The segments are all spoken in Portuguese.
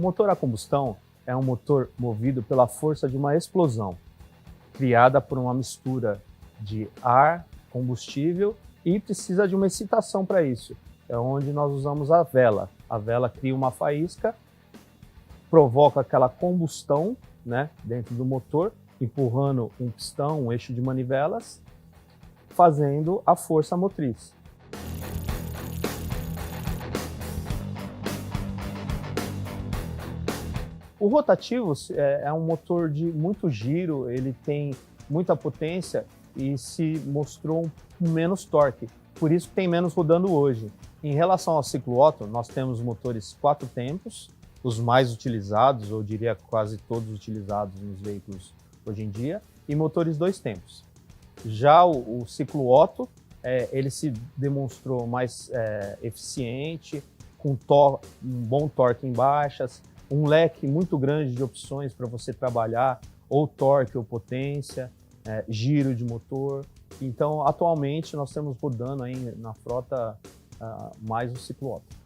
motor a combustão é um motor movido pela força de uma explosão, criada por uma mistura de ar, combustível e precisa de uma excitação para isso. É onde nós usamos a vela. A vela cria uma faísca, provoca aquela combustão, né, dentro do motor, empurrando um pistão, um eixo de manivelas, fazendo a força motriz. O rotativo é um motor de muito giro, ele tem muita potência e se mostrou com menos torque, por isso tem menos rodando hoje. Em relação ao ciclo Otto, nós temos motores 4 tempos, os mais utilizados, eu diria quase todos utilizados nos veículos hoje em dia, e motores 2 tempos. Já o ciclo Otto, ele se demonstrou mais eficiente, com um bom torque em baixas, um leque muito grande de opções para você trabalhar, ou torque ou potência, giro de motor. Então, atualmente, nós estamos rodando aí na frota mais o ciclo Otto.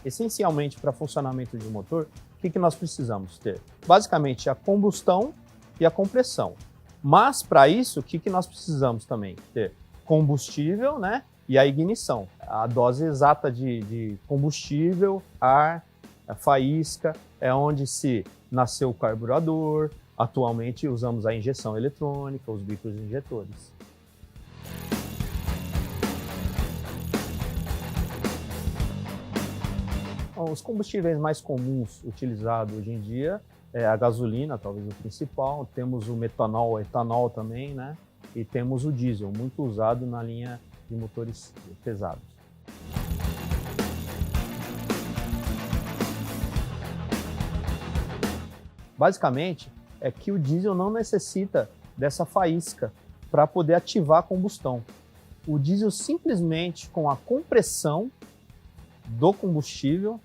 Essencialmente, para funcionamento de um motor, o que nós precisamos ter? Basicamente, a combustão e a compressão. Mas, para isso, o que nós precisamos também? Ter combustível, né? E a ignição. A dose exata de combustível, ar, a faísca, é onde se nasceu o carburador. Atualmente, usamos a injeção eletrônica, os bicos injetores. Os combustíveis mais comuns utilizados hoje em dia é a gasolina, talvez o principal, temos o metanol, o etanol também, né? E temos o diesel, muito usado na linha de motores pesados. Basicamente, é que o diesel não necessita dessa faísca para poder ativar a combustão. O diesel simplesmente com a compressão do combustível,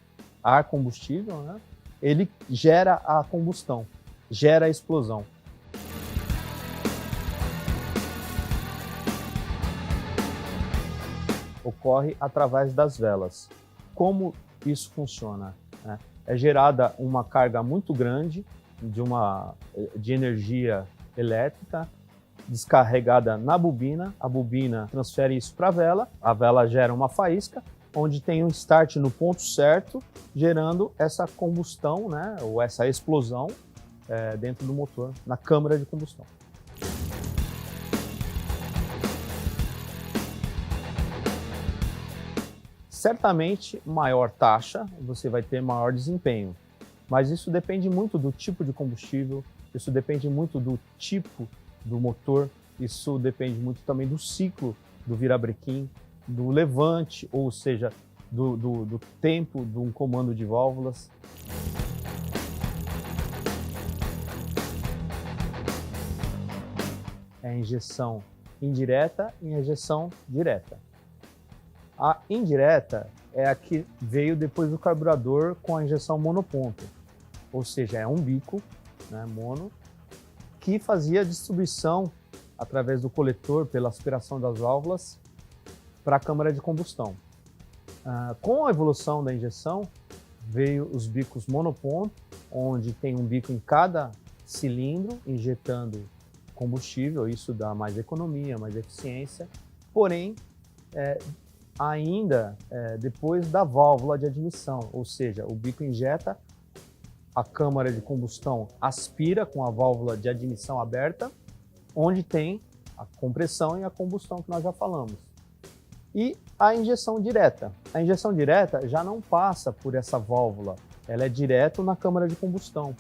ar combustível, né, ele gera a combustão, gera a explosão. Ocorre através das velas. Como isso funciona? É gerada uma carga muito grande de energia elétrica descarregada na bobina, a bobina transfere isso para a vela gera uma faísca, onde tem um start no ponto certo, gerando essa combustão, né, ou essa explosão dentro do motor, na câmara de combustão. Certamente, maior taxa, você vai ter maior desempenho, mas isso depende muito do tipo de combustível, isso depende muito do tipo do motor, isso depende muito também do ciclo do virabrequim, do levante, ou seja, do tempo de um comando de válvulas. É a injeção indireta e a injeção direta. A indireta é a que veio depois do carburador com a injeção monoponto, ou seja, é um bico, né, mono, que fazia a distribuição através do coletor pela aspiração das válvulas para a câmara de combustão. Com a evolução da injeção, veio os bicos monoponto, onde tem um bico em cada cilindro, injetando combustível, isso dá mais economia, mais eficiência, porém, ainda depois da válvula de admissão, ou seja, o bico injeta, a câmara de combustão aspira com a válvula de admissão aberta, onde tem a compressão e a combustão que nós já falamos. E a injeção direta. A injeção direta já não passa por essa válvula, ela é direto na câmara de combustão.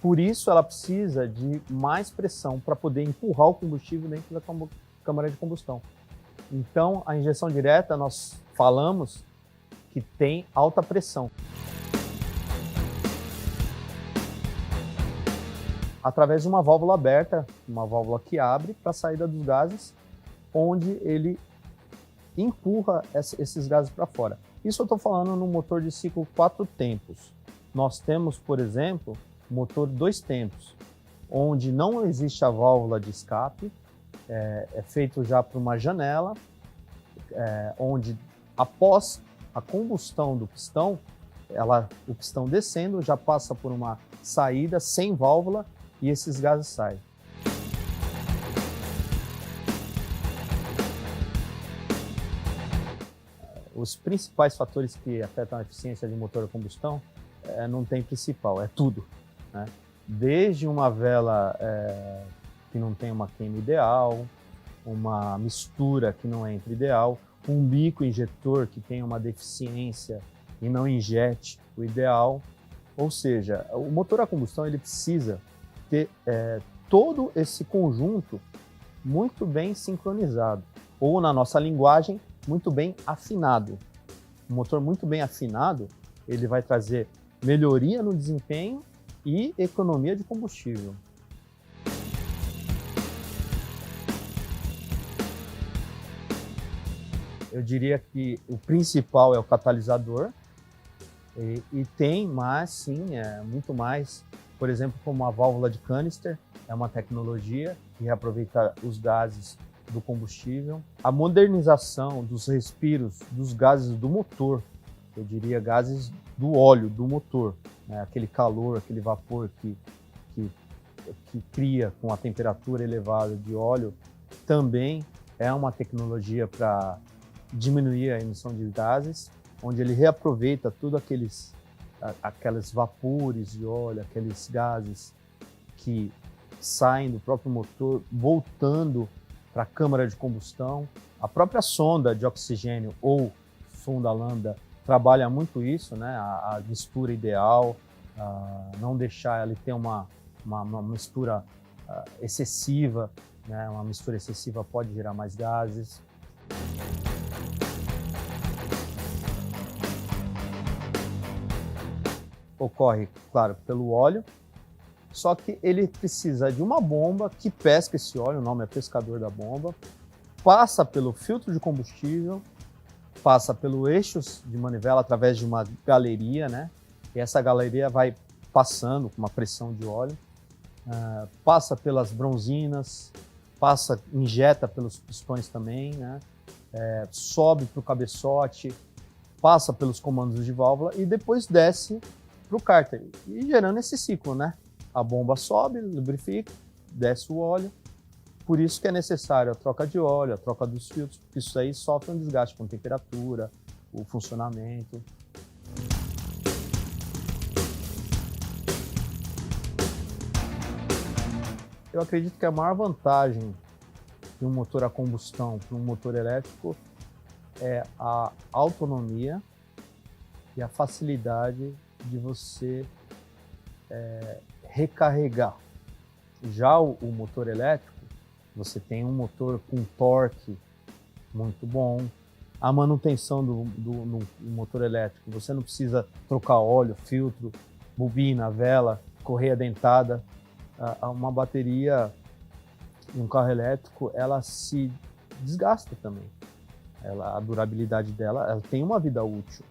Por isso ela precisa de mais pressão para poder empurrar o combustível dentro da câmara de combustão. Então a injeção direta nós falamos que tem alta pressão. Através de uma válvula aberta, uma válvula que abre para a saída dos gases, onde ele empurra esses gases para fora. Isso eu estou falando no motor de ciclo 4 tempos. Nós temos, por exemplo, motor 2 tempos, onde não existe a válvula de escape, é feito já por uma janela, onde após a combustão do pistão, o pistão descendo já passa por uma saída sem válvula e esses gases saem. Os principais fatores que afetam a eficiência de motor a combustão não tem principal, é tudo, né? Desde uma vela que não tem uma queima ideal, uma mistura que não entra ideal, um bico injetor que tem uma deficiência e não injete o ideal. Ou seja, o motor a combustão ele precisa ter todo esse conjunto muito bem sincronizado, ou na nossa linguagem, muito bem afinado. Um motor muito bem afinado, ele vai trazer melhoria no desempenho e economia de combustível. Eu diria que o principal é o catalisador, e tem mais, sim, muito mais. Por exemplo, como a válvula de canister, é uma tecnologia que reaproveita os gases do combustível. A modernização dos respiros dos gases do motor, eu diria gases do óleo do motor, né? Aquele calor, aquele vapor que cria com a temperatura elevada de óleo, também é uma tecnologia para diminuir a emissão de gases, onde ele reaproveita tudo aqueles vapores de óleo, aqueles gases que saem do próprio motor, voltando para a câmara de combustão. A própria sonda de oxigênio ou sonda lambda trabalha muito isso, né? A mistura ideal, não deixar ela ter uma mistura excessiva, né? Uma mistura excessiva pode gerar mais gases. Ocorre, claro, pelo óleo, só que ele precisa de uma bomba que pesca esse óleo, o nome é pescador da bomba, passa pelo filtro de combustível, passa pelo eixo de manivela através de uma galeria, né? E essa galeria vai passando com uma pressão de óleo, passa pelas bronzinas, injeta pelos pistões também, né? Sobe para o cabeçote, passa pelos comandos de válvula e depois desce para o cárter, e gerando esse ciclo, né? A bomba sobe, lubrifica, desce o óleo. Por isso que é necessário a troca de óleo, a troca dos filtros, porque isso aí sofre um desgaste com temperatura, o funcionamento. Eu acredito que a maior vantagem de um motor a combustão para um motor elétrico é a autonomia e a facilidade de você recarregar. Já o motor elétrico, você tem um motor com torque muito bom. A manutenção do motor elétrico, você não precisa trocar óleo, filtro, bobina, vela, correia dentada. Uma bateria em um carro elétrico, ela se desgasta também. A durabilidade dela, ela tem uma vida útil.